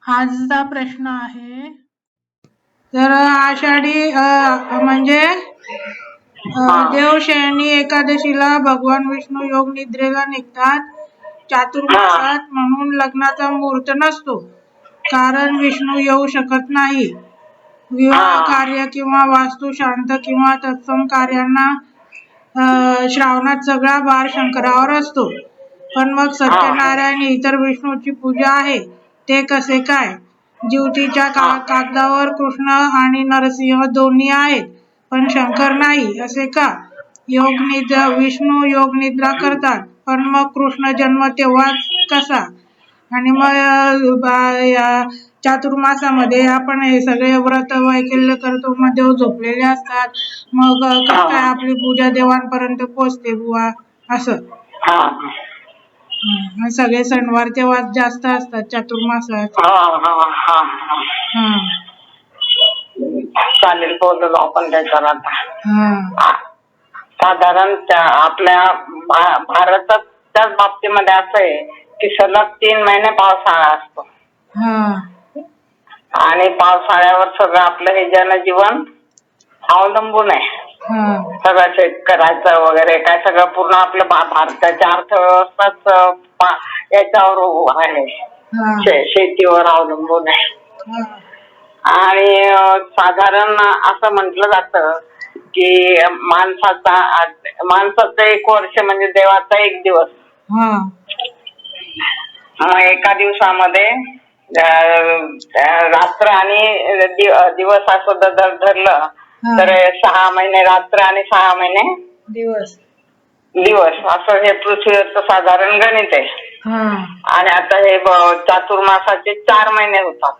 आजचा प्रश्न आहे तर आषाढी म्हणजे देवशयनी एकादशीला भगवान विष्णू योग निद्रेला निघतात चातुर्मासात, म्हणून लग्नाचा मुहूर्त नसतो, कारण विष्णू येऊ शकत नाही. विवाह कार्य किंवा वास्तू शांत किंवा तत्सम कार्यांना श्रावणात सगळा भार शंकरावर असतो. पण मग सत्यनारायण इतर विष्णूची पूजा आहे ते कसे काय? ज्योतीच्या कागदावर कृष्ण आणि नरसिंह दोन्ही आहेत पण शंकर नाही असे का? विष्णू योग निद्रा करतात पण मग कृष्ण जन्म तेव्हाच कसा? आणि मग चातुर्मासामध्ये आपण हे सगळे व्रत वैकल्य करतो, मग देव झोपलेले असतात, मग कसं काय आपली पूजा देवांपर्यंत पोहोचते बुवा असं. सगळे सणवार तेव्हा जास्त असतात चातुर्मासात. चालेल, बोललो आपण त्याच्यावर आता. साधारण आपल्या भारताच्या बाबतीमध्ये असं आहे की सलग 3 महिने पावसाळा असतो आणि पावसाळ्यावर सगळं आपलं हे जनजीवन अवलंबून आहे. सगळं शेतकऱ्याचं वगैरे काय सगळं पूर्ण आपलं भारताची अर्थव्यवस्थाच याच्यावर आहे, शेतीवर अवलंबून आहे. आणि साधारण असं म्हटलं जातं की माणसाचं 1 वर्ष म्हणजे देवाचा 1 दिवस. मग एका दिवसामध्ये रात्र आणि दिवस असं जर धरलं तर 6 महिने रात्र आणि 6 महिने दिवस असं हे पृथ्वीवरचं साधारण गणित आहे. आणि आता हे चातुर्मासाचे 4 महिने होतात.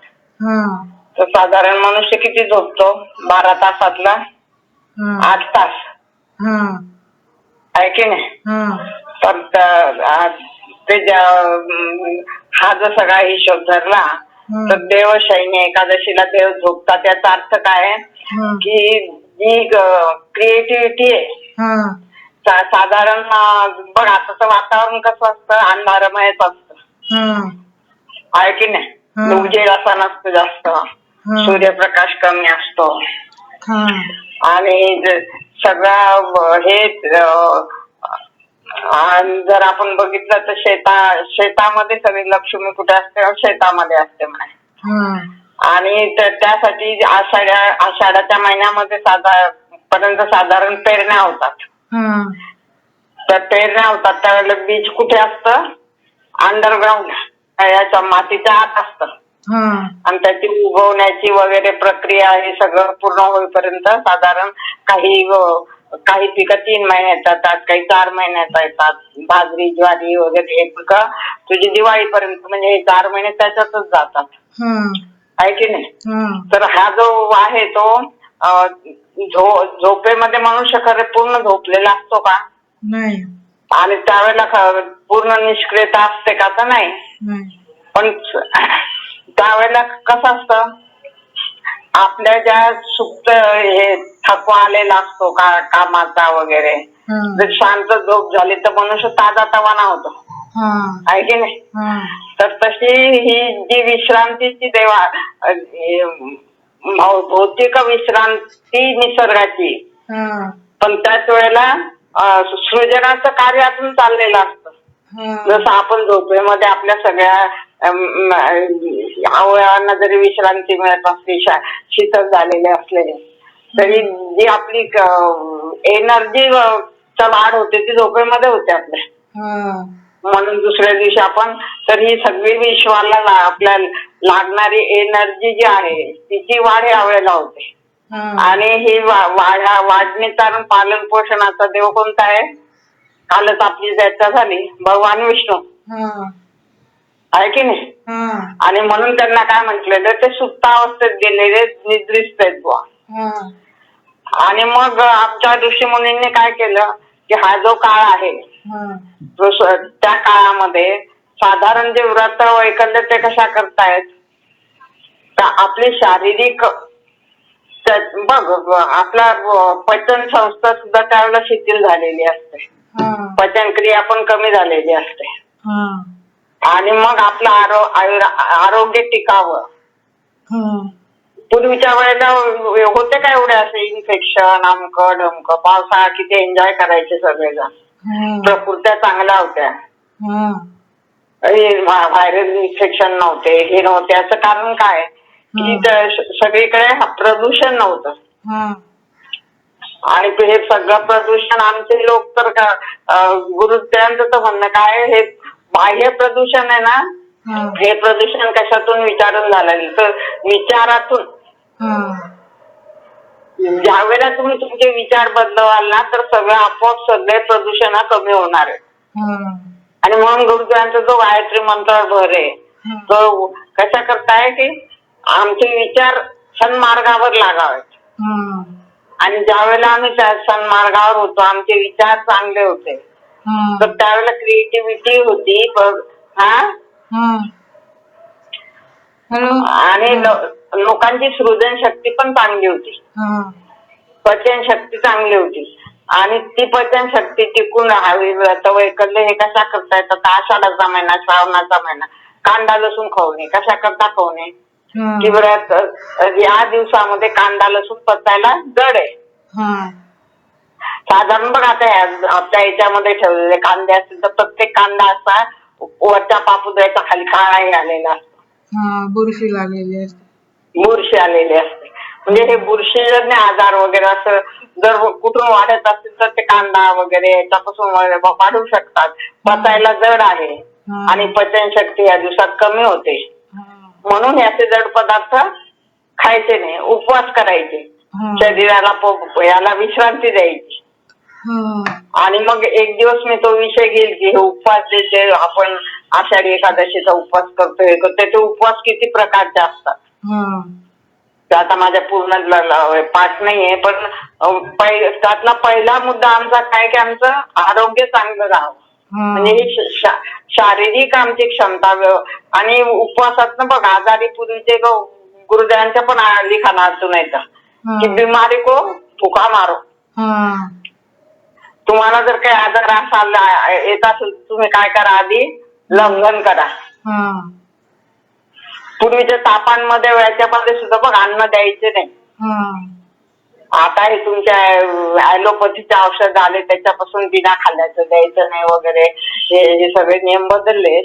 तर साधारण मनुष्य किती झोपतो? 12 तासातला 8 तास आहे की नाही? तर हा जर सगळा हिशोब धरला तर देवशयनी एकादशीला देव झोपतात. याचा अर्थ काय की जी क्रिएटिव्हिटी आहे, साधारण बघ आताचं वातावरण कसं असतं, अंधारमयच असतं आहे की नाही? उजेड असा नसतो जास्त, सूर्यप्रकाश कमी असतो आणि सगळं हे जर आपण बघितलं तर शेतामध्ये सगळी लक्ष्मी कुठे असते? शेतामध्ये असते म्हणे. आणि त्यासाठी आषाढाच्या महिन्यामध्ये पर्यंत साधारण पेरण्या होतात. तर पेरण्या होतात त्यावेळेला बीज कुठे असतं? अंडरग्राऊंड, याच्या मातीच्या आत असतं. आणि त्याची उगवण्याची वगैरे प्रक्रिया हे सगळं पूर्ण होईपर्यंत साधारण काही पिकं 3 महिन्यात येतात, काही 4 महिन्यात येतात. बाजरी, ज्वारी वगैरे हे पिकं तुझी दिवाळीपर्यंत म्हणजे हे 4 महिने त्याच्यातच जातात आहे की नाही? तर हा जो आहे तो झोपेमध्ये मनुष्य खरे पूर्ण झोपलेला असतो का? नाही. आणि त्यावेळेला पूर्ण निष्क्रियता असते का? तर नाही. पण त्यावेळेला कसं असतं, आपल्या ज्या सुप्त हे थकवा आलेला असतो कामाचा वगैरे, जर शांत झोप झाली तर मनुष्य ताजा तवाना होतो आहे की नाही? तर तशी ही जी विश्रांतीची भौतिक विश्रांती निसर्गाची, पण त्याच वेळेला सृजनाचं कार्य आतून चाललेलं असतं. जसं आपण झोपेमध्ये आपल्या सगळ्या अवयवांना जरी विश्रांती मिळत असली, शीतल झालेले असले, तरी जी आपली एनर्जी वाढ होते ती झोपेमध्ये होते आपल्या. म्हणून दुसऱ्या दिवशी आपण तर ही सगळी विश्वाला आपल्याला लागणारी एनर्जी जी आहे तिची वाढ ह्या वेळेला होते. आणि ही वाढणीचा पालन पोषणाचा देव कोणता आहे? कालच आपली चर्चा झाली, भगवान विष्णू आहे की नाही? आणि म्हणून त्यांना काय म्हटलेलं, ते सुप्तावस्थेत गेलेले निद्रिस्त आहेत बुवा. आणि मग आमच्या ऋषीमुनींनी काय केलं की हा जो काळ आहे त्या काळामध्ये साधारण जे व्रत वैकल्य ते कशा करतायत, तर आपली शारीरिक बघ आपला पचन संस्था सुद्धा त्यावेळेला शिथिल झालेली असते, पचनक्रिया पण कमी झालेली असते आणि मग आपलं आरोग्य टिकावं. पूर्वीच्या वेळेला होते का एवढे असे इन्फेक्शन अमकं ढमकं, पावसाळा किती एन्जॉय करायचे सगळेजण, प्रकृत्या चांगल्या होत्या, व्हायरल इन्फेक्शन नव्हते, हे नव्हते. याचं कारण काय की सगळीकडे प्रदूषण नव्हतं. आणि हे सगळं प्रदूषण आमचे लोक तर गुरुत्यांचं तर म्हणणं काय, हे बाह्य प्रदूषण आहे ना, हे प्रदूषण कशातून विचारून झालं तर विचारातून. ज्या वेळेला तुम्ही तुमचे विचार बदलवाल ना तर सगळं आपोआप सगळे प्रदूषण कमी होणार आहे. आणि म्हणून गुरुद्वारांचा जो गायत्री मंत्रावर भर आहे तो कशा करताय की आमचे विचार सन्मार्गावर लागावेत. आणि ज्या वेळेला आम्ही त्या सन्मार्गावर होतो, आमचे विचार चांगले होते, तर त्यावेळेला क्रिएटिव्हिटी होती. आणि लोकांची सृजन शक्ती पण चांगली होती, पचन शक्ती चांगली होती. आणि ती पचन शक्ती टिकून राहावी. वैकल्य हे कशा करता येतात, आषाढाचा महिना, श्रावणाचा महिना, कांदा लसूण खाऊ नये. कशा करता खाऊ नये की बरं या दिवसामध्ये कांदा लसूण पचायला जड आहे. साधारण बघ आता आपल्या याच्यामध्ये ठेवलेले कांदे असतील तर प्रत्येक कांदा असा वरच्या पापुद्र्याच्या खाली काळाही आलेला असतो, बुरशी लागलेली असते, बुरशी आलेली असते. म्हणजे हे बुरशीजन्य आजार वगैरे असं जर कुठून वाढत असतील तर ते कांदा वगैरे याच्यापासून वाढू शकतात. पचायला जड आहे आणि पचनशक्ती या दिवसात कमी होते. म्हणून याचे जड पदार्थ खायचे नाही, उपवास करायचे, शरीराला याला विश्रांती द्यायची. आणि मग एक दिवस मी तो विषय घेईल की हे उपवास जे आपण आषाढी एकादशीचा उपवास करतोय, त्याचे उपवास किती प्रकारचे असतात. आता माझ्या पूर्ण पाठ नाहीये, पण त्यातला पहिला मुद्दा आमचा काय की आमचं आरोग्य चांगलं राहावं. म्हणजे ही शारीरिक आमची क्षमता. आणि उपवासातनं बघ आजारी पूर्वीचे गुरुदेवांच्या पण लिखाणातून येतं की बिमारी को फुका मारो. तुम्हाला जर काही आजार असाल येत असेल तुम्ही काय करा, आधी लंघन करा. पूर्वीच्या तापांमध्ये याच्यामध्ये सुद्धा बघ अन्न द्यायचे नाही. आता हे तुमच्या ऍलोपॅथीचे औषध आले त्याच्यापासून बिना खाल्ल्याचं द्यायचं नाही वगैरे, हे सगळे नियम बदलले.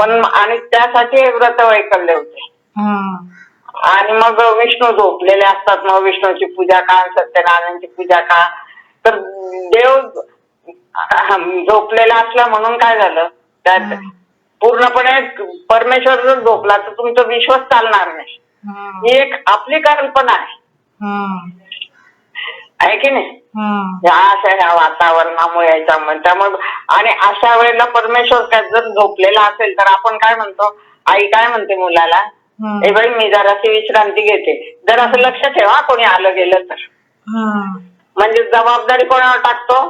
पण आणि त्यासाठी हे व्रत वैकल्य होते. आणि मग विष्णू झोपलेले असतात, मग विष्णूची पूजा का, सत्यनारायणची पूजा का, तर देव झोपलेला असला म्हणून काय झालं त्यात पूर्णपणे परमेश्वर जर झोपला तर तुमचं विश्वच चालणार नाही. ही एक आपली कल्पना आहे की नाही, ह्या वातावरणामुळे याच्यामुळे. त्यामुळे आणि अशा वेळेला परमेश्वर काय जर झोपलेला असेल तर आपण काय म्हणतो, आई काय म्हणते मुलाला, ए बाई मी जराशी विश्रांती घेते. जर असं लक्ष ठेवा कोणी आलं गेलं तर. म्हणजे जबाबदारी कोणावर टाकतो,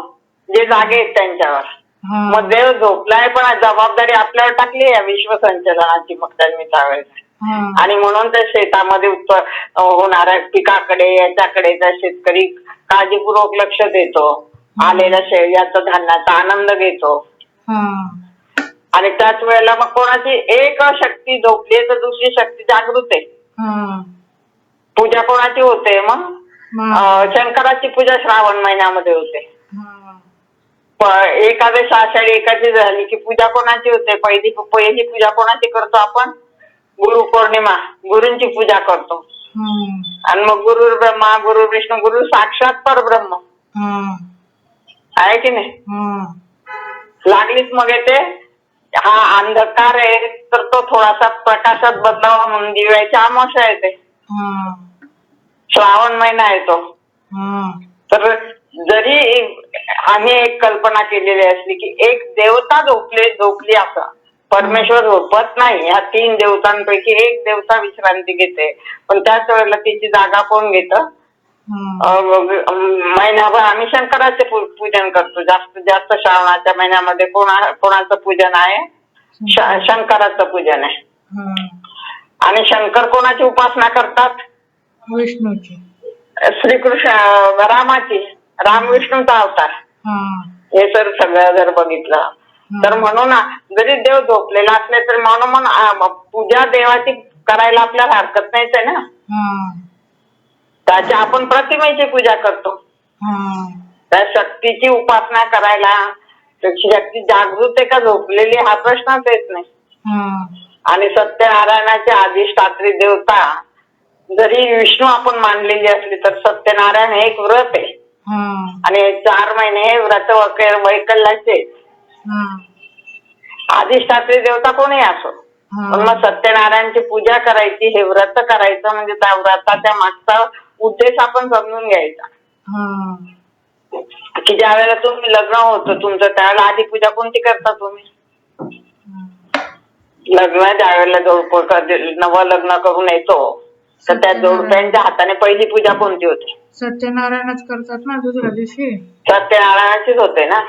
जे जागे आहेत त्यांच्यावर. मग देव झोपलाय पण जबाबदारी आपल्यावर टाकली या विश्वसंचलनाची मग त्यांनी त्यावेळेस. आणि म्हणून त्या शेतामध्ये होणाऱ्या पिकाकडे याच्याकडे त्या शेतकरी काळजीपूर्वक लक्ष देतो, आलेल्या याचा धान्याचा आनंद घेतो. आणि त्याच वेळेला मग कोणाची एक शक्ती झोपली तर दुसरी शक्ती जागृत आहे. पूजा कोणाची होते मग शंकराची पूजा श्रावण महिन्यामध्ये होते. एकादशी आषाढी एकादशी झाली की पूजा कोणाची होते, पहिली पूजा कोणाची करतो आपण, गुरु पौर्णिमा, गुरूंची पूजा करतो. आणि मग गुरु ब्रह्मा गुरु विष्णू गुरु साक्षात परब्रह्म आहे की नाही. लागलीच मग येते हा अंधकार आहे तर तो थोडासा प्रकाशात बदलावा म्हणून दिव्याची अमावस्या येते, श्रावण महिना येतो. तर जरी आम्ही एक कल्पना केलेली असली की एक देवता झोपली असं, परमेश्वर झोपत नाही. ह्या 3 देवतांपैकी एक देवता विश्रांती घेते, पण त्याच वेळेला तिची जागा कोण घेतं, महिनाभर आम्ही शंकराचे पूजन करतो. जास्तीत जास्त श्रावणाच्या महिन्यामध्ये कोणाचं पूजन आहे, शंकराचं पूजन आहे. आणि शंकर कोणाची उपासना करतात, विष्णूची, श्रीकृष्ण रामाची, राम विष्णूचा अवतार. हे सगळं जर बघितलं तर म्हणून जरी देव झोपलेला असले तरी म्हणून पूजा देवाची करायला आपल्याला हरकत नाहीच आहे ना. त्याच्या आपण प्रतिमेची पूजा करतो. त्या शक्तीची उपासना करायला शक्ती जागृत आहे का झोपलेली हा प्रश्नच येत नाही. आणि सत्यनारायणाचे अधिष्ठात्री देवता जरी विष्णू आपण मानलेली असली तर सत्यनारायण हे एक व्रत आहे. आणि 4 महिने हे व्रत वैकल्याचे अधिष्ठात्री देवता कोणी असो. पण मग सत्यनारायणची पूजा करायची, हे व्रत करायचं म्हणजे त्या व्रताच्या मागचा उद्देश आपण समजून घ्यायचा. की ज्या वेळेला तुम्ही लग्न होतं तुमचं त्यावेळेला आधी पूजा कोणती करता तुम्ही? लग्न ज्या वेळेला नवं लग्न करून येतो तर त्या जोडप्यांच्या हाताने पहिली पूजा कोणती होती? सत्यनारायणच करतात ना दुसऱ्या दिवशी. सत्यनारायणाचीच होते ना.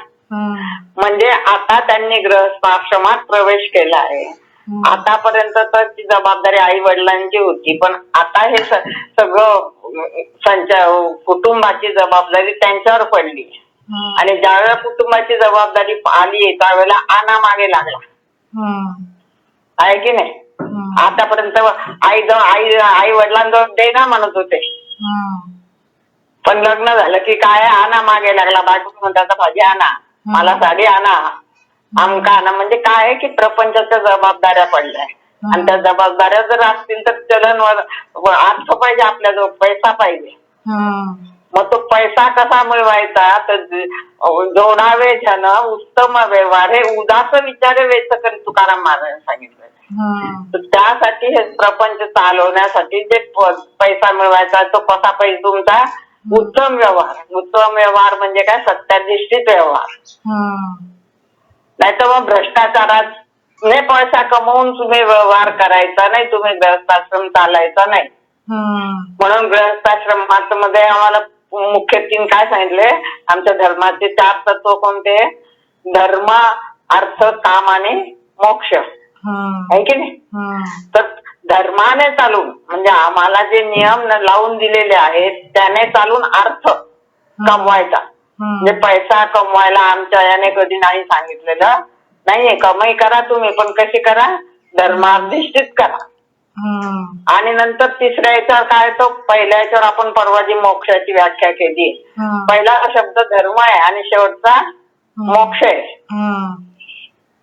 म्हणजे आता त्यांनी गृहस्थाश्रमात प्रवेश केला आहे. आतापर्यंत तर ती जबाबदारी आई वडिलांची होती, पण आता हे सगळं कुटुंबाची जबाबदारी त्यांच्यावर पडली. आणि ज्यावेळेला कुटुंबाची जबाबदारी आली त्यावेळेला आना मागे लागला आहे की नाही. आतापर्यंत आई वडिलांजवळ दे ना म्हणत होते, पण लग्न झालं की काय आना मागे लागला. बायको म्हणतात भाजी आणा, मला साडी आणा, आमका आणा. म्हणजे काय आहे की प्रपंचाच्या जबाबदाऱ्या पडल्या आणि त्या जबाबदाऱ्या जर असतील तर चलनवर अर्थ पाहिजे, आपल्याजवळ पैसा पाहिजे. मग तो पैसा कसा मिळवायचा तर जोडावे जन उत्तम व्यवहार हे उदास विचारे वेचकरी तुकाराम महाराजांनी सांगितलं. तर त्यासाठी हे प्रपंच चालवण्यासाठी जे पैसा मिळवायचा तो कसा पाहिजे तुमचा उत्तम व्यवहार. उत्तम व्यवहार म्हणजे काय? सत्याधिष्ठित व्यवहार. नाही तर मग भ्रष्टाचारात पैसा कमवून तुम्ही व्यवहार करायचा नाही, तुम्ही गृहस्थाश्रम चालायचा नाही. म्हणून गृहस्थाश्रमात मध्ये आम्हाला मुख्य 3 काय सांगितले? आमच्या धर्माचे 4 तत्व कोणते? धर्म, अर्थ, काम आणि मोक्ष आहे की नाही. तर धर्माने चालून म्हणजे आम्हाला जे नियम लावून दिलेले आहेत त्याने चालून अर्थ कमवायचा. म्हणजे पैसा कमवायला आमच्या याने कधी नाही सांगितलेलं नाहीये. कमाई करा तुम्ही, पण कशी करा? धर्माधिष्ठित करा. आणि नंतर तिसऱ्या याच्यावर काय तो पहिल्या याच्यावर आपण परवा जी मोक्षाची व्याख्या केली, पहिला शब्द धर्म आहे आणि शेवटचा मोक्ष आहे.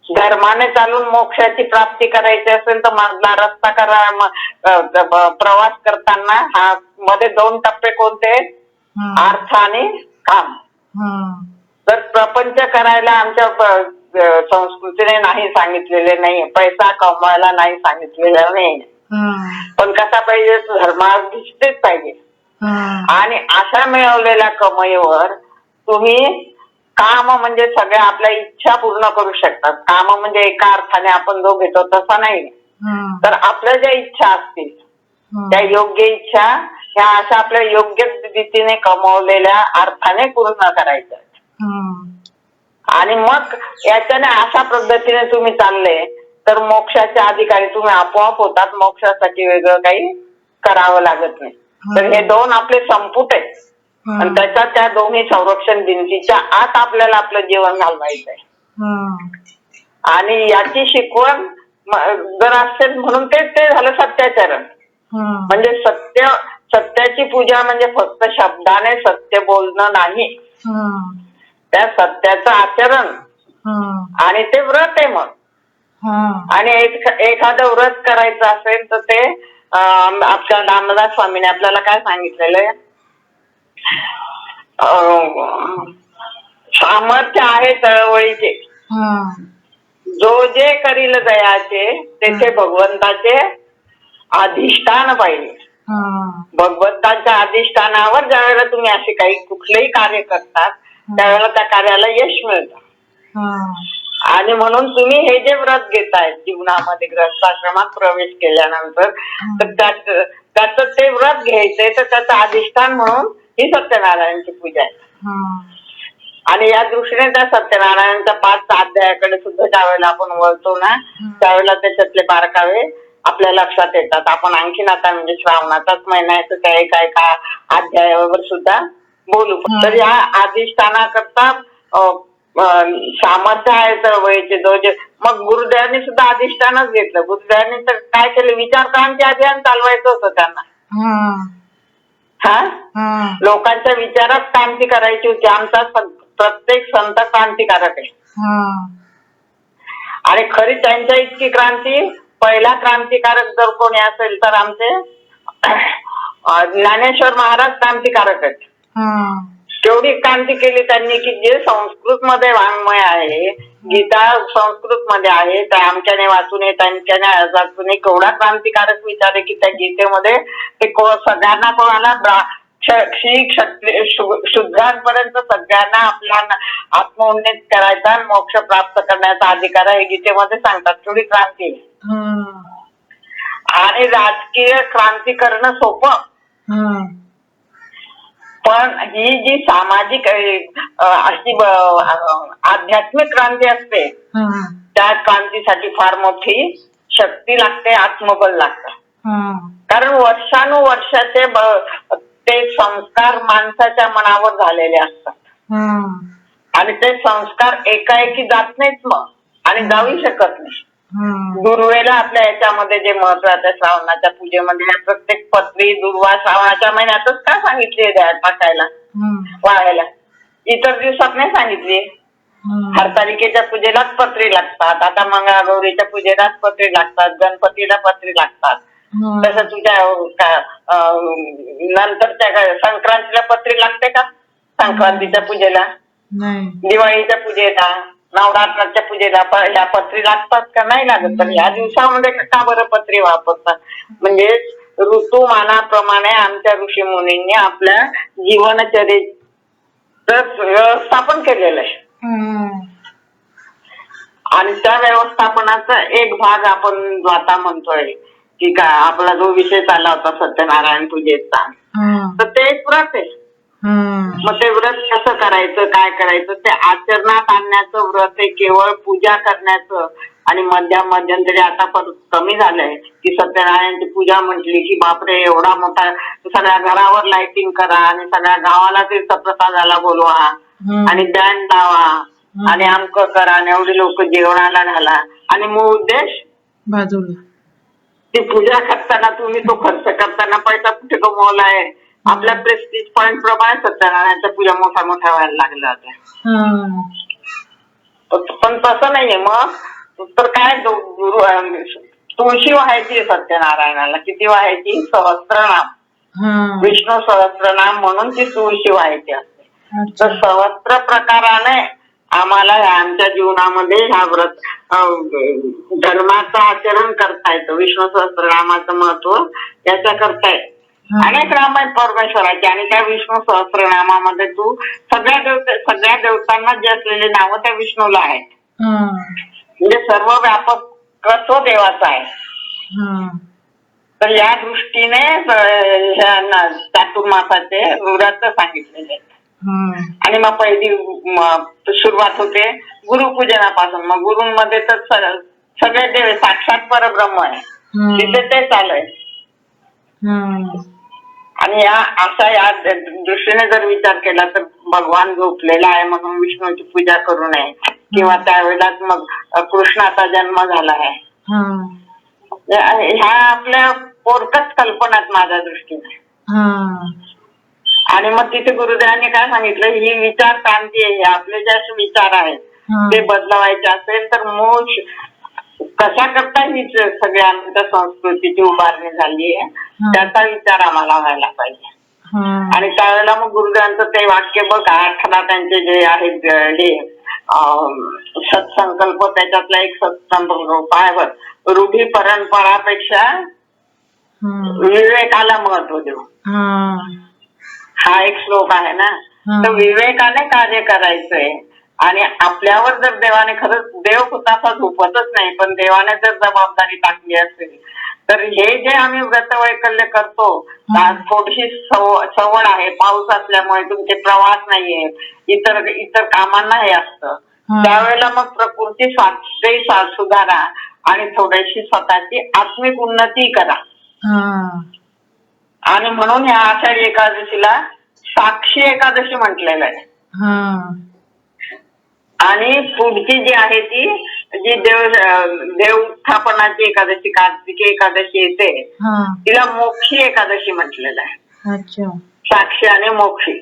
धर्माने चालून मोक्षाची प्राप्ती करायची असेल तर मधला रस्ता करा. प्रवास करताना मध्ये 2 टप्पे कोणते? अर्थ आणि काम. तर प्रपंच करायला आमच्या संस्कृतीने नाही सांगितलेले नाही, पैसा कमवायला नाही सांगितलेला नाही, पण कसा पाहिजे? धर्माधिष्ठित पाहिजे. आणि अशा मिळवलेल्या कमाईवर तुम्ही काम म्हणजे सगळ्या आपल्या इच्छा पूर्ण करू शकतात. काम म्हणजे एका अर्थाने आपण जो घेतो तसा नाही, तर आपल्या ज्या इच्छा असतील त्या योग्य इच्छा ह्या अशा आपल्या योग्य रीतीने कमवलेल्या अर्थाने पूर्ण करायच्या. आणि मग याच्याने अशा पद्धतीने तुम्ही चालले तर मोक्षाचे अधिकारी तुम्ही आपोआप होतात. मोक्षासाठी वेगळं काही करावं लागत नाही. तर हे 2 आपले संपुट आहेत आणि त्याच्यात त्या दोन्ही संरक्षण भिंतीच्या आत आपल्याला आपलं जीवन घालवायचं आहे. आणि याची शिकवण जर असेल म्हणून ते झालं सत्याचरण. म्हणजे सत्याची पूजा म्हणजे फक्त शब्दाने सत्य बोलणं नाही, त्या सत्याचं आचरण. आणि ते व्रत आहे. मग आणि एखादं व्रत करायचं असेल तर ते आपल्या रामदास स्वामीने आपल्याला काय सांगितलेलं आहे? सामर्थ्य आहे चळवळीचे, जो जे करील दयाचे तेथे भगवंताचे अधिष्ठान पाहिजे. भगवंताच्या अधिष्ठानावर ज्या वेळेला तुम्ही असे काही कुठलेही कार्य करतात त्यावेळेला त्या कार्याला यश मिळतं. आणि म्हणून तुम्ही हे जे व्रत घेताय जीवनामध्ये गृहस्थाश्रमात प्रवेश केल्यानंतर तर त्याचं ते व्रत घ्यायचंय तर त्याचं अधिष्ठान म्हणून ही सत्यनारायणची पूजा आहे. आणि या दृष्टीने त्या सत्यनारायणच्या 5 अध्यायाकडे सुद्धा ज्यावेळेला आपण वळतो ना त्यावेळेला त्याच्यातले बारकावे आपल्या लक्षात येतात. आपण आणखीन आता म्हणजे श्रावणाचाच महिना आहे तर त्या एका अध्यायावर सुद्धा बोलू. तर या अधिष्ठानाकरता सामर्थ्य आहे चळवळीचे मग गुरुदेवांनी सुद्धा अधिष्ठानच घेतलं. गुरुदेवांनी तर काय केलं, विचार क्रांती अभियान चालवायचं होतं त्यांना. लोकांच्या विचारात क्रांती करायची होती. आमचा प्रत्येक संत क्रांतिकारक आहे. आणि खरी त्यांच्या इतकी क्रांती, पहिला क्रांतिकारक जर कोणी असेल तर आमचे ज्ञानेश्वर महाराज क्रांतिकारक आहेत. तेवढी क्रांती केली त्यांनी की जे संस्कृत मध्ये वाङ्मय आहे, गीता संस्कृत मध्ये आहे, त्या आमच्याने वाचून त्यांच्याने वाचून केवढा क्रांतिकारक विचार आहे की त्या गीतेमध्ये ते सगळ्यांना कोणाला शूद्रांपर्यंत सगळ्यांना आपला आत्मोन्नत करायचा, मोक्ष प्राप्त करण्याचा अधिकार आहे गीतेमध्ये सांगतात. तेवढी क्रांती आणि राजकीय क्रांती करणं सोपं, पण ही जी सामाजिक अशी आध्यात्मिक क्रांती असते त्या क्रांतीसाठी फार मोठी शक्ती लागते, आत्मबल लागतं. कारण वर्षानुवर्षाचे ते संस्कार माणसाच्या मनावर झालेले असतात आणि ते संस्कार एकाएकी जात नाहीत मग, आणि जाऊ शकत नाही. दुर्वेला आपल्या याच्यामध्ये जे महत्वाचं आहे, श्रावणाच्या पूजेमध्ये प्रत्येक पत्री दुर्वा श्रावणाच्या महिन्यातच का सांगितली टाकायला, वाळायला, इतर दिवसात नाही सांगितली. हरतालिकेच्या पूजेलाच पत्री लागतात, आता मंगळागौरीच्या पूजेलाच पत्री लागतात, गणपतीला पत्री लागतात. तसं तुझ्या नंतरच्या संक्रांतीला पत्री लागते का? संक्रांतीच्या पूजेला, दिवाळीच्या पूजेला, नवरात्राच्या पूजेला ह्या पत्री लागतात का? नाही लागत. तर ह्या दिवसामध्ये का बरं पत्री वापरतात? म्हणजे ऋतुमानाप्रमाणे आमच्या ऋषी मुनींनी आपल्या जीवनचर्येचं व्यवस्थापन केलेलं आहे. आणि त्या व्यवस्थापनाचा एक भाग आपण आता म्हणतोय की काय, आपला जो विषय चालला होता सत्यनारायण पूजेचा, तर ते एक व्रत आहे. मग ते व्रत कसं करायचं, काय करायचं, ते आचरणात आणण्याचं व्रत आहे. केवळ पूजा करण्याचं. आणि मध्यंतरी आता कमी झालंय की सत्यनारायणची पूजा म्हटली की बापरे एवढा मोठा, सगळ्या घरावर लाइटिंग करा आणि सगळ्या गावाला तीर्थप्रसादाला बोलवा आणि बँड लावा आणि आमकं करा आणि एवढी लोक जेवणाला घाला, आणि मूळ उद्देश बाजूला. ती पूजा करताना तुम्ही तो खर्च करताना पैसा कुठे कमवलाय? आपल्या प्रेस्टिज पॉइंट प्रमाणे सत्यनारायणच्या पूजा मोठ्या व्हायला लागल्या होत्या. पण तसं नाहीये. मग तर काय, तुळशी व्हायची सत्यनारायणाला. किती व्हायची? सहस्त्रनाम, विष्णू सहस्त्रनाम म्हणून ती तुळशी व्हायची असते. तर सहस्त्र प्रकाराने आम्हाला आमच्या जीवनामध्ये ह्या व्रत धर्माचं आचरण करता येतं. विष्णू सहस्त्रनामाचं महत्व याच्या करता येतं. अनेक नाम आहेत परमेश्वराचे, आणि त्या विष्णू सहस्त्रनामामध्ये तू सगळ्या देवतांना जे असलेले नावं त्या विष्णूला आहेत. म्हणजे सर्व व्यापक तो देवाचा आहे. तर या दृष्टीने चातुर्मासाचे व्रत सांगितलेले आहेत. आणि मग पहिली सुरुवात होते गुरुपूजनापासून. मग गुरुंमध्ये तर सगळे देव साक्षात परब्रह्म आहे, तिथे ते चालू आहे. आणि या दृष्टीने जर विचार केला तर भगवान झोपलेला आहे म्हणून विष्णूची पूजा करू नये, किंवा त्यावेळेलाच मग कृष्णाचा जन्म झाला आहे. ह्या आपल्या पोरकट कल्पना आहेत माझ्या दृष्टीने. आणि मग तिथे गुरुदेवांनी काय सांगितलं, ही विचार क्रांती आहे. आपले जे विचार आहेत ते बदलवायचे असेल तर मूळ कशा करता हीच सगळ्या आमच्या संस्कृतीची उभारणी झाली आहे, त्याचा विचार आम्हाला व्हायला पाहिजे. आणि त्यावेळेला मग गुरुदेवांचं ते वाक्य बघा, 18 त्यांचे जे आहेत हे सत्संकल्प, त्याच्यातला एक सत्संकल्प आहे बघ, रूढी परंपरापेक्षा विवेकाला महत्व देऊ, हा एक श्लोक आहे ना. तर विवेकाने कार्य करायचंय. आणि आपल्यावर जर देवाने, खरंच देव कुणाचा झोपतच नाही, पण देवाने जर जबाबदारी टाकली असेल तर हे जे आम्ही व्रत वैकल्य करतो, थोडीशी सवड आहे, पाऊस असल्यामुळे तुमचे प्रवास नाहीये, इतर कामांना हे असतं, त्यावेळेला मग प्रकृती सुधारा आणि थोडीशी स्वतःची आत्मिक उन्नती करा. आणि म्हणून ह्या आषाढी एकादशीला साक्षी एकादशी म्हटलेलं आहे. आणि पुढची जी आहे ती जी देवस्थापनाची एकादशी, कार्तिकी एकादशी येते, तिला मोक्षी एकादशी म्हटलेलं आहे. अच्छा. साक्षी आणि मोक्षी.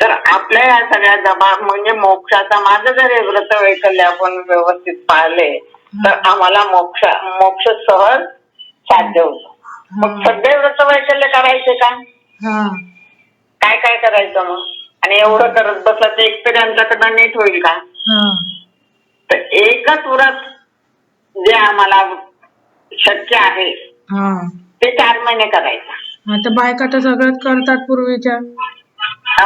तर आपल्या या सगळ्या जबाब म्हणजे मोक्षाचा, माझं जर हे व्रत वैकल्य आपण व्यवस्थित पाळले तर आम्हाला मोक्ष सहज साध्य होतो. मग सगळे व्रत वैकल्य करायचे का? काय काय करायचं मग? आणि एवढं करत बसलं तर एक तरी आमच्याकडनं नीट होईल का? तर एकच व्रत जे आम्हाला शक्य आहे ते 4 महिने करायचं. आता बायका तर सगळंच करतात पूर्वीच्या.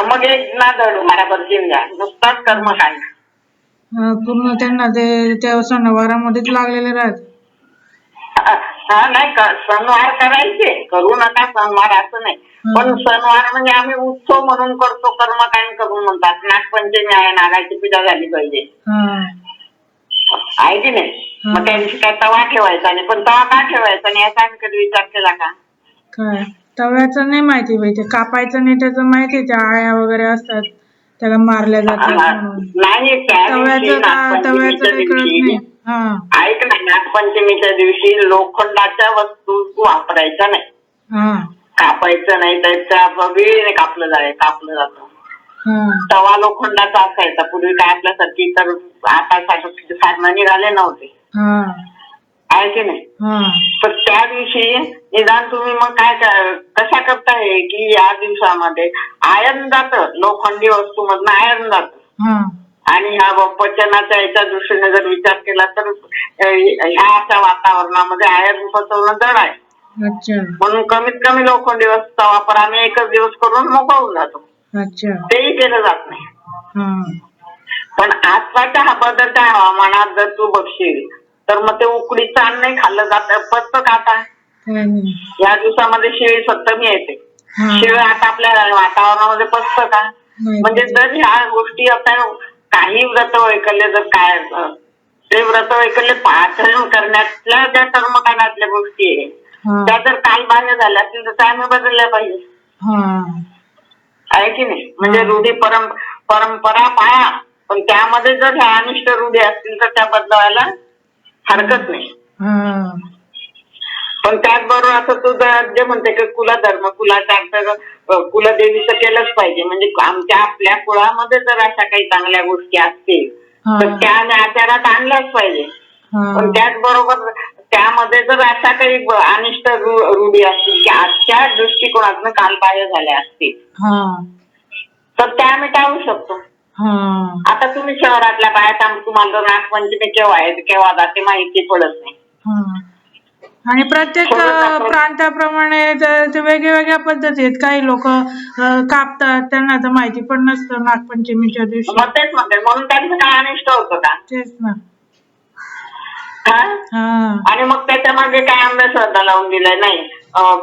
मग एक ना धड बराबर जिंजा नुसताच कर्मकांड. पूर्ण त्यांना ते त्या सणवारामध्येच लागलेले राहत. नाही सणवार करायचे, करू नका सणवार असं नाही, पण सणवार म्हणजे आम्ही उत्सव म्हणून करतो, कर्मकांड करून म्हणतात. नागपंचमी आहे, नागाची पूजा झाली पाहिजे, आहे की नाही? मग त्या दिवशी काय तवा ठेवायचा नाही, पण तवा का ठेवायचा नाही याचा आम्ही कधी विचार केला का? काय तव्याचं नाही माहिती बाई, ते कापायचं नाही त्याचं माहिती, त्या आळ्या वगैरे असतात त्याला मारल्या जातात म्हणून. नाही, तव्याचं काही कळत नाही. ऐक ना, नागपंचमीच्या दिवशी लोखंडाच्या वस्तू वापरायच्या नाही, कापायचं नाही, त्याच्या वेळेने कापलं जातं. तवा लोखंडाचा असायचा पूर्वी, काय आपल्यासारखी तर आता साधनं निघाले नव्हते, आहे की नाही? तर त्या दिवशी निदान तुम्ही मग काय कशा करताय की या दिवसामध्ये आयर्न जातं, लोखंडी वस्तू मधनं आयर्न जातं. आणि ह्या पचनाच्या याच्या दृष्टीने जर विचार केला तर ह्या अशा वातावरणामध्ये आयर्न पचवणं जड आहे. म्हणून कमीत कमी लोखंडी वस्तूचा वापर आम्ही एकच दिवस करून मोकळून जातो. तेही केलं जात नाही. पण आजच्या हा बदलत्या हवामानात जर तू बघशील तर मग ते उकडीचं अन्न नाही खाल्लं जात, पचतं का आता? या दिवसामध्ये शिळी सप्तमी येते, शिळ आता आपल्या वातावरणामध्ये पचतं का? म्हणजे जर ह्या गोष्टी आता काही व्रत वैकल्य जर काय ते व्रत वैकल्य आचरण करण्यातल्या ज्या कर्मकांडातल्या गोष्टी आहे त्या जर कालबाह्य झाल्या असतील तर त्या आम्ही बदलल्या पाहिजे, आहे की नाही? म्हणजे रूढी परंपरा पाळा, पण त्यामध्ये जर ह्या अनिष्ट रूढी असतील तर त्या बदलायला हरकत नाही. पण त्याचबरोबर असं तुझं जे म्हणते की कुलधर्म, कुलदेवीचं केलंच पाहिजे, म्हणजे आपल्या कुळामध्ये जर अशा काही चांगल्या गोष्टी असतील तर त्या आचारात आणल्याच पाहिजे. पण त्याचबरोबर त्यामध्ये जर अशा काही अनिष्ट रूढी असतील की आजच्या दृष्टिकोनातून कालबाह्य झाल्या असतील तर त्या आम्ही टाळू शकतो. आता तुम्ही शहरातल्या बाया तुम्हाला नागपंचमी केव्हा आहे केव्हा जाते माहिती पडत नाही. आणि प्रत्येक प्रांताप्रमाणे वेगवेगळ्या पद्धती आहेत. काही लोक कापतात, त्यांना तर माहिती पण नसतं नागपंचमीच्या दिवशी. तेच म्हणते, म्हणून त्यांचं काय अनिष्ट होतं का? तेच ना. आणि मग त्याच्या मागे काय अंधश्रद्धा लावून दिलाय, नाही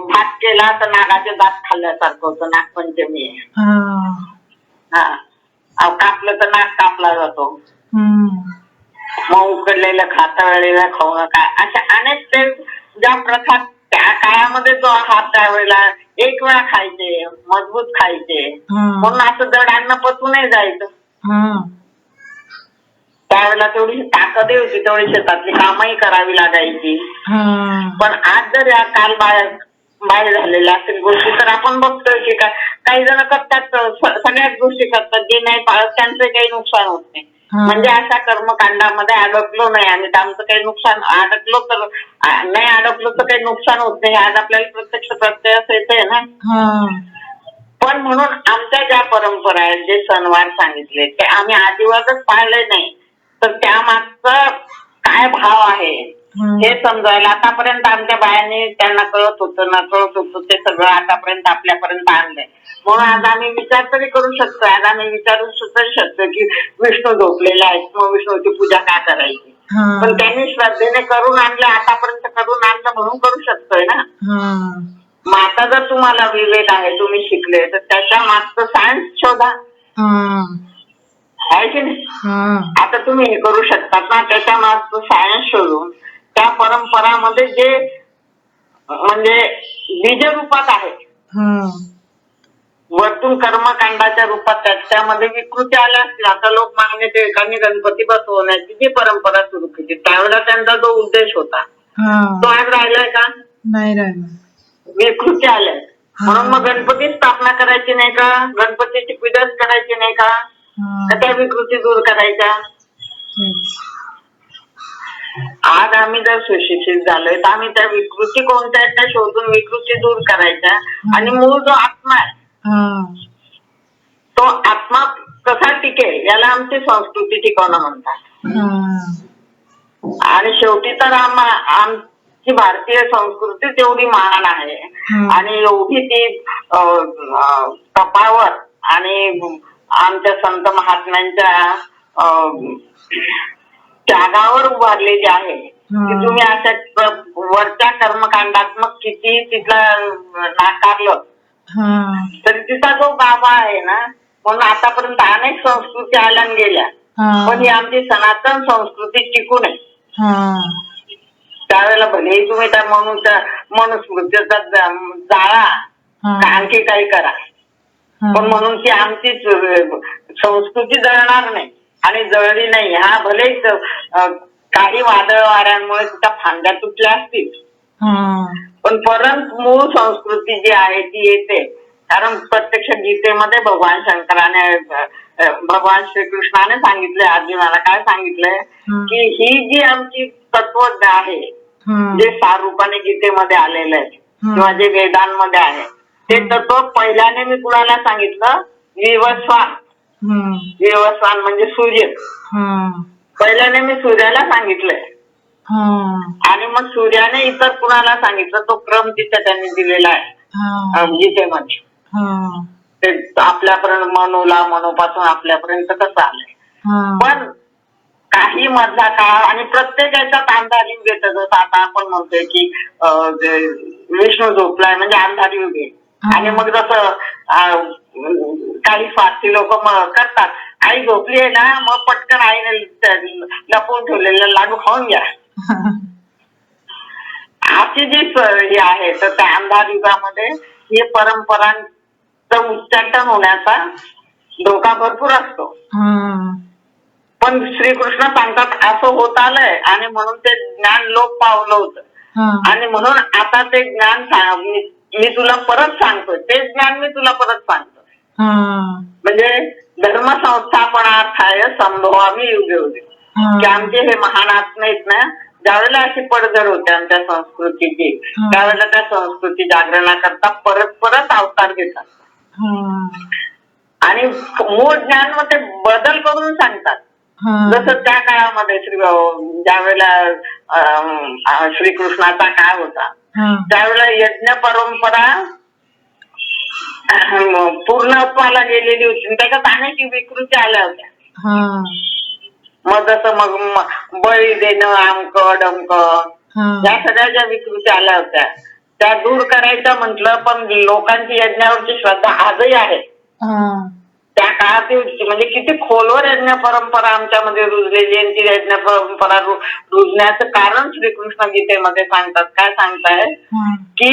भात केला तर नागाचे दात खाल्ल्यासारखं होतं, नागपंचमी कापलं तर नाग कापला जातो, मग उकडलेलं खातळलेलं खाऊ नका, अशा अनेक ज्या प्रथा त्या काळामध्ये जो आहात त्यावेळेला एक वेळा खायचे, मजबूत खायचे, म्हणून असं जड अन्न पचूनही जायचं. त्यावेळेला तेवढी ताकदही होती, तेवढी शेतातली कामही करावी लागायची. पण आज जर या काल बाहेर झालेल्या असतील गोष्टी तर आपण बघतोय की काही जण करतात, सगळ्याच गोष्टी करतात, जे नाही पाळत त्यांचं काही नुकसान होत नाही. म्हणजे अशा कर्मकांडामध्ये अडकलो नाही आणि आमचं काही नुकसान, अडकलो तर नाही अडकलो तर काही नुकसान होत नाही, आज आपल्याला प्रत्यक्ष प्रत्ययास येतंय ना. पण म्हणून आमच्या ज्या परंपरा आहेत, जे सणवार सांगितले ते आम्ही आदिवासच पाळले नाही, तर त्यामागचं काय भाव आहे हे समजायला आतापर्यंत आमच्या बायांनी त्यांना कळत होतं ना कळत होतं ते सगळं आतापर्यंत आपल्यापर्यंत आणलंय. म्हणून आज आम्ही विचार तरी करू शकतो, आज आम्ही विचारू तरी शकतो की विष्णू झोपलेला आहे, मग विष्णूची पूजा का करायची? पण त्यांनी श्रद्धेने करून आणलं, आतापर्यंत करून आणलं म्हणून करू शकतोय ना. मग आता जर तुम्हाला विवेक आहे, तुम्ही शिकले, तर त्याच्या मागचं सायन्स शोधा, आहे की नाही? आता तुम्ही हे करू शकतात ना, त्याच्या मागचं सायन्स शोधून त्या परंपरामध्ये जे म्हणजे बीज रूपात आहे, वरतून कर्मकांडाच्या रूपात त्याच्यामध्ये विकृती आल्या असतील. आता लोक मागणे टिळकांनी गणपती बसवण्याची जी परंपरा सुरू केली त्यावेळेला त्यांचा जो उद्देश होता तो आज राहिलाय का? नाही राहिला. विकृती आल्या म्हणून मग गणपती स्थापना करायची नाही का? गणपतीची पूजाच करायची नाही का? त्या विकृती दूर करायच्या. आज आम्ही जर सुशिक्षित झालोय तर आम्ही त्या विकृती कोणत्या आहेत त्या शोधून विकृती दूर करायच्या आणि मूळ जो आत्मा आहे तो आत्मा कसा टिकेल याला आमची संस्कृती टिकवणं म्हणतात. आणि शेवटी तर आमची भारतीय संस्कृती तेवढी महान आहे आणि एवढी ती तपावर आणि आमच्या संत महात्म्यांच्या त्यागावर उभारलेली आहे की तुम्ही अशा वरच्या कर्मकांडात्मक किती तिथला नाकारलं तरी तिचा जो गाभा आहे ना म्हणून आतापर्यंत अनेक संस्कृती आल्या गेल्या पण ही आमची सनातन संस्कृती टिकून आहे. त्यावेळेला भले तुम्ही त्या मनुस्मृतीचा जाळा आणखी काही करा पण म्हणून ती आमची संस्कृती जळणार नाही आणि जळली नाही. हा भले काही वादळ वाऱ्यांमुळे तिच्या फांद्या तुटल्या असतील पण परत मूळ संस्कृती जी आहे ती येते. कारण प्रत्यक्ष गीतेमध्ये भगवान शंकराने भगवान श्रीकृष्णाने सांगितले अर्जुनाला काय सांगितलंय की ही जी आमची तत्वज्ञ आहे जे सारूपाने गीतेमध्ये आलेलं आहे किंवा जे वेदांमध्ये आहे ते तत्व पहिल्याने मी कुणाला सांगितलं विवस्वान. विवस्वान म्हणजे सूर्य. पहिल्याने मी सूर्याला सांगितलंय आणि मग सूर्याने इतर कुणाला सांगितलं तो क्रम तिथे त्यांनी दिलेला आहे गीतेमध्ये. ते आपल्यापर्यंत मनूला मनोपासून आपल्यापर्यंत कसं आलंय पण काही मधला काळ आणि प्रत्येक याच्यात अंधार युग येतं. जसं आता आपण म्हणतोय की विष्णू झोपलाय म्हणजे अंधार युग आहे आणि मग जसं काही स्वार्थी लोक करतात आई झोपली आहे ना मग पटकन आईने लपवून ठेवलेला लाडू खाऊन घ्या. अशी जी हे आहे तर त्या अंधार युगामध्ये हे परंपरांचं उच्चाटन होण्याचा धोका भरपूर असतो. पण श्रीकृष्ण सांगतात असं होत आलंय आणि म्हणून ते ज्ञान लोप पावलं होतं आणि म्हणून आता ते ज्ञान मी तुला परत सांगतोय तेच ज्ञान मी तुला परत सांगतोय. म्हणजे धर्म संस्थापनार्थाय संभवामी युगे युगे की आमचे हे महान आत्मे आहेत ना ज्यावेळेला अशी पडझड होते आमच्या संस्कृतीची त्यावेळेला त्या संस्कृती जागरणाकरता परत परत अवतार घेतात आणि मूळ ज्ञान मध्ये बदल करून सांगतात. जसं त्या काळामध्ये ज्या वेळेला श्रीकृष्णाचा काळ होता त्यावेळेला यज्ञ परंपरा पूर्णत्वाला गेलेली होती त्याच्यात अनेक विकृती आल्या होत्या. मग जसं मग बळी देणं आमकं डमकं या सगळ्या ज्या विकृती आल्या होत्या त्या दूर करायच्या म्हटलं पण लोकांची यज्ञावरची श्रद्धा आजही आहे. त्या काळात म्हणजे किती खोलवर यज्ञ परंपरा आमच्यामध्ये रुजलेली आणि ती यज्ञ परंपरा रुजण्याचं कारण श्रीकृष्ण गीतेमध्ये सांगतात. काय सांगताय की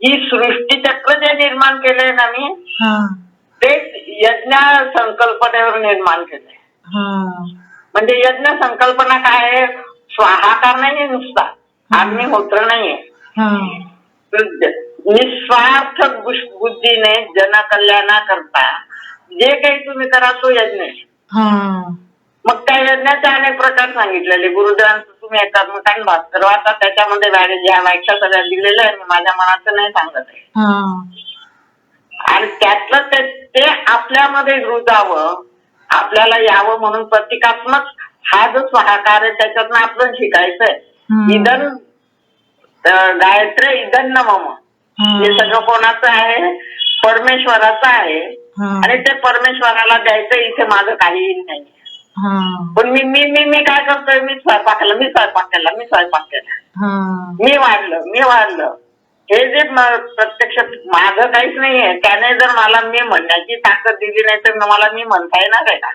ही सृष्टीचक्र जे निर्माण केलंय ना मी ते यज्ञ संकल्पनेवर निर्माण केलंय. म्हणजे यज्ञ संकल्पना काय आहे स्वाहाकार नाहीये नुसता अग्निहोत्र नाहीये निस्वार्थ बुद्धीने जनकल्याणाकरता जे काही तुम्ही करा तो यज्ञ. मग त्या यज्ञाचे अनेक प्रकार सांगितलेले गुरुदेवांचं तुम्ही एकात्मकान भास्कर वाचा त्याच्यामध्ये ज्या व्याख्या सगळ्या दिलेल्या आहे माझ्या मनाचं नाही सांगत आहे आणि त्यातलं ते आपल्यामध्ये रुजावं आपल्याला यावं म्हणून प्रतिकात्मक हा जो स्वाहाकार आहे त्याच्यातनं आपलं शिकायचंय. इदन गायत्री इदन मम हे सगळं कोणाचं आहे परमेश्वराचं आहे आणि ते परमेश्वराला द्यायचं इथे माझं काहीही नाही. पण मी काय करतोय मी स्वयंपाक केला मी वाढलं हे जे प्रत्यक्ष माझं काहीच नाहीये त्याने जर मला मी म्हणण्याची ताकद दिली नाही तर मला मी म्हणता येणार आहे का?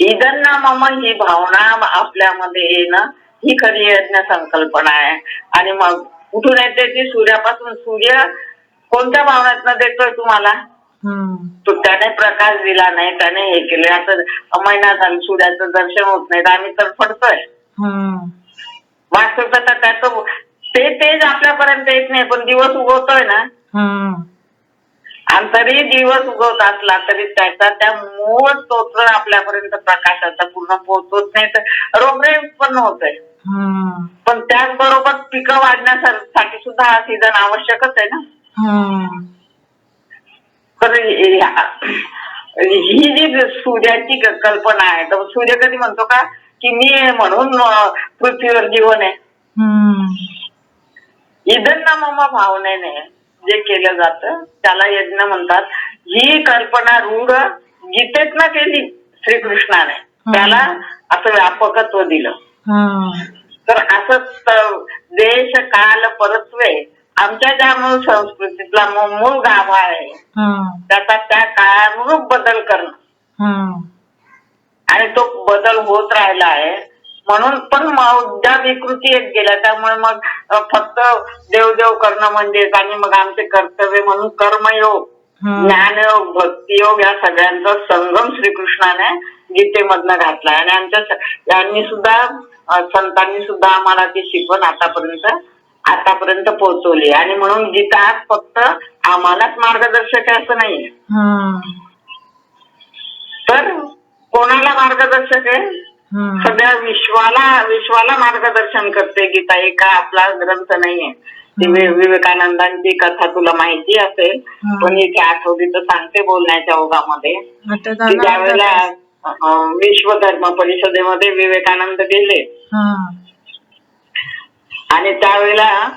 इदन मम ही भावना आपल्यामध्ये येणं ही खरी यज्ञ संकल्पना आहे. आणि मग कुठून येते ती सूर्यापासून. सूर्य कोणत्या भावनेतनं देतोय तुम्हाला? तो त्याने प्रकाश दिला नाही, त्याने हे केलं, आता महिना झाला सूर्याचं दर्शन होत नाही, आम्ही तर पडतोय. वास्तवता त्याचं तेच आपल्यापर्यंत येत नाही, पण दिवस उगवतोय ना. आणि तरी दिवस उगवत असला तरी त्याचा त्या मूळ स्तोत्र आपल्यापर्यंत प्रकाशाचा पूर्ण पोहोचत नाही, तर रोगराई उत्पन्न होत आहे. पण त्याचबरोबर पिकं वाढण्यासाठी सुद्धा हा सीझन आवश्यकच आहे ना. तर ही जी सूर्याची कल्पना आहे, तर सूर्य कधी म्हणतो का की मी म्हणून पृथ्वीवर जीवन आहे. इदन्न मम भावनेने जे केलं जातं त्याला यज्ञ म्हणतात. ही कल्पना रूढ गीतेतनं केली श्रीकृष्णाने, त्याला असं व्यापकत्व दिलं. तर असं देश काल परत्वे आमच्या ज्या मूळ संस्कृतीतला मूळ गाभा आहे त्याचा त्या काळानुरूप बदल करणं, आणि तो बदल होत राहिला आहे. म्हणून पण ज्या विकृती येत गेल्या त्यामुळे मग फक्त देवदेव करणं म्हणजेच, आणि मग आमचे कर्तव्य म्हणून कर्मयोग, ज्ञानयोग, भक्तियोग या सगळ्यांचा संगम श्रीकृष्णाने गीतेमधनं घातलाय. आणि यांनी सुद्धा संतांनी सुद्धा आम्हाला ती शिकवण आतापर्यंत पोहोचवली. आणि म्हणून गीता फक्त आम्हालाच मार्गदर्शक आहे असं नाही, तर कोणाला मार्गदर्शक आहे? सगळ्या विश्वाला मार्गदर्शन करते गीता. एका आपला ग्रंथ नाहीये. विवेकानंदांची कथा तुला माहिती असेल, पण इथे आठवली तर सांगते बोलण्याच्या ओघामध्ये. ज्या वेळेला विश्व धर्म परिषदेमध्ये विवेकानंद गेले आणि त्यावेळेला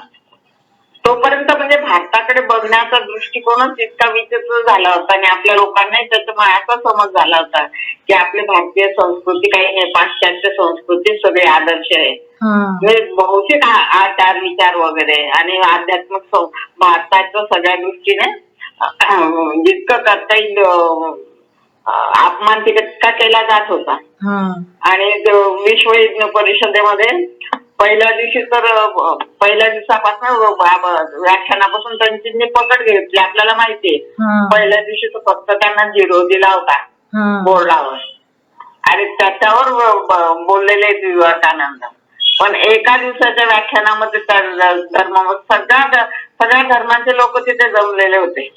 तोपर्यंत म्हणजे भारताकडे बघण्याचा दृष्टिकोनच इतका विचित्र झाला होता, आणि आपल्या लोकांनाही त्याच्यामुळे असा समज झाला होता की आपली भारतीय संस्कृती काही नाही, पाश्चात्य संस्कृती सगळे आदर्श आहे. बहुतेक आचार विचार वगैरे आणि आध्यात्मिक भारताचं सगळ्या दृष्टीने जितकं करता येईल अपमान तितका केला जात होता. आणि विश्व हिंदू परिषदेमध्ये पहिल्या दिवसापासून व्याख्यानापासून त्यांची पकड घेतली. आपल्याला माहितीये पहिल्या दिवशी तर फक्त त्यांना 0 दिला होता बोर्डावर, आणि त्याच्यावर बोललेले विवेकानंद. पण एका दिवसाच्या व्याख्यानामध्ये सगळ्या धर्माचे लोक तिथे जमलेले होते.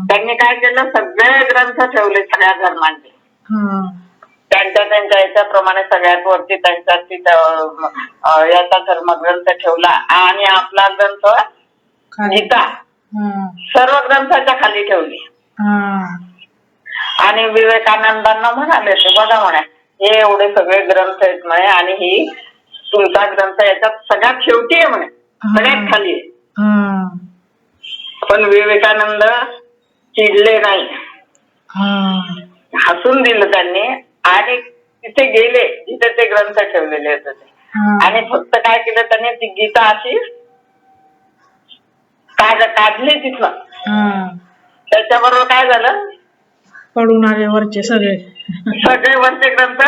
त्यांनी काय केलं, सगळे ग्रंथ ठेवले सगळ्या धर्मांचे, त्यांच्या याच्याप्रमाणे सगळ्यात वरती त्यांचा याचा धर्मग्रंथ ठेवला, आणि आपला ग्रंथ गीता सर्व ग्रंथाच्या खाली ठेवली. आणि विवेकानंदांना म्हणाले ते बघा म्हणे, हे एवढे सगळे ग्रंथ आहेत म्हणे, आणि ही तुमचा ग्रंथ याच्यात सगळ्यात शेवटी आहे म्हणे, सगळ्यात खाली आहे. पण विवेकानंद चिडले नाही, हसून दिलं त्यांनी, आणि तिथे गेले जिथे ते ग्रंथ ठेवलेले होते, आणि फक्त काय केलं त्यांनी, ती गीता अशी काढली तिथनं. त्याच्याबरोबर काय झालं, पडून आले वरचे सगळे वरचे ग्रंथ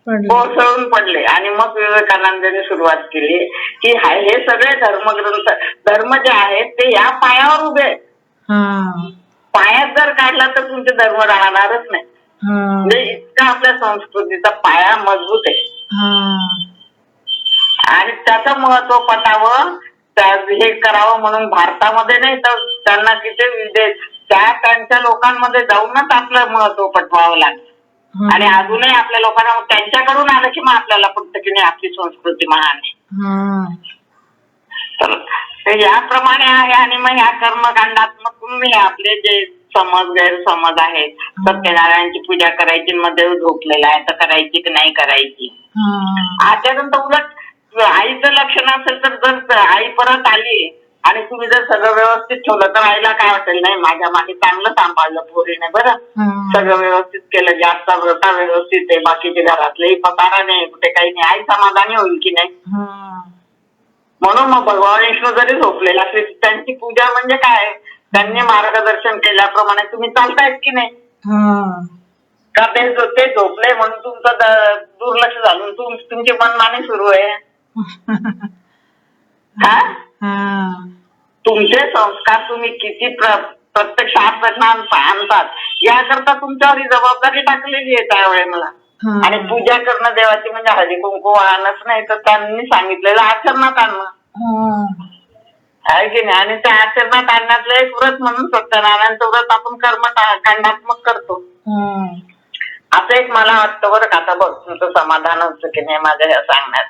कोसळून पडले. आणि मग विवेकानंदांनी सुरुवात केली की हे सगळे धर्मग्रंथ, धर्म जे आहेत ते या पायावर उभे, पायात जर काढला तर तुमचे धर्म राहणारच नाही. म्हणजे इतका आपल्या संस्कृतीचा पाया मजबूत आहे, आणि त्याचं महत्व पटावं हे करावं म्हणून भारतामध्ये नाही तर त्यांना तिथे विदेश त्यांच्या लोकांमध्ये जाऊनच आपलं महत्व पटवावं लागतं. आणि अजूनही आपल्या लोकांना त्यांच्याकडून आलं की मग आपल्याला पटतं की नाही आपली संस्कृती महान आहे. तर याप्रमाणे आहे. आणि मग ह्या कर्मकांडात्मक आपले जे समज गैरसमज आहेत, सत्यनारायणची पूजा करायची मध्ये झोपलेला आहे तर करायची की नाही करायची, आजपर्यंत उलट आईचं लक्ष नसेल तर जर आई परत आली आणि तुम्ही जर सगळं व्यवस्थित ठेवलं तर आईला काय वाटेल, नाही माझ्या मागे चांगलं सांभाळलं पोरीने, बरं सगळं व्यवस्थित केलं, जास्त व्रता व्यवस्थित आहे, बाकीचे घरातले पसारा नाही, कुठे काही नाही, आई समाधानी होईल की नाही. म्हणून मग भगवान विष्णू जरी झोपलेला असले त्यांची पूजा म्हणजे काय, त्यांनी मार्गदर्शन केल्याप्रमाणे तुम्ही चालतायत की नाही, का ते झोपले म्हणून तुमचं दुर्लक्ष झालं, तुमची मनमानी सुरू आहे. तुमचे संस्कार तुम्ही किती प्रत्यक्ष आणतात याकरता तुमच्यावर ही जबाबदारी टाकलेली आहे त्यावेळेला. आणि पूजा करणं देवाची म्हणजे हळदी कुंकू वाहनच नाही तर त्यांनी सांगितलेलं आचरणात आणणं आहे की नाही. आणि त्या आचरणात आणण्यातलं एक व्रत म्हणून सत्यनारायणचं व्रत आपण खंडात्मक करतो. असं एक मला वाटतं बरं का. आता बघ तुमचं समाधान होतं की नाही माझ्या या सांगण्यात.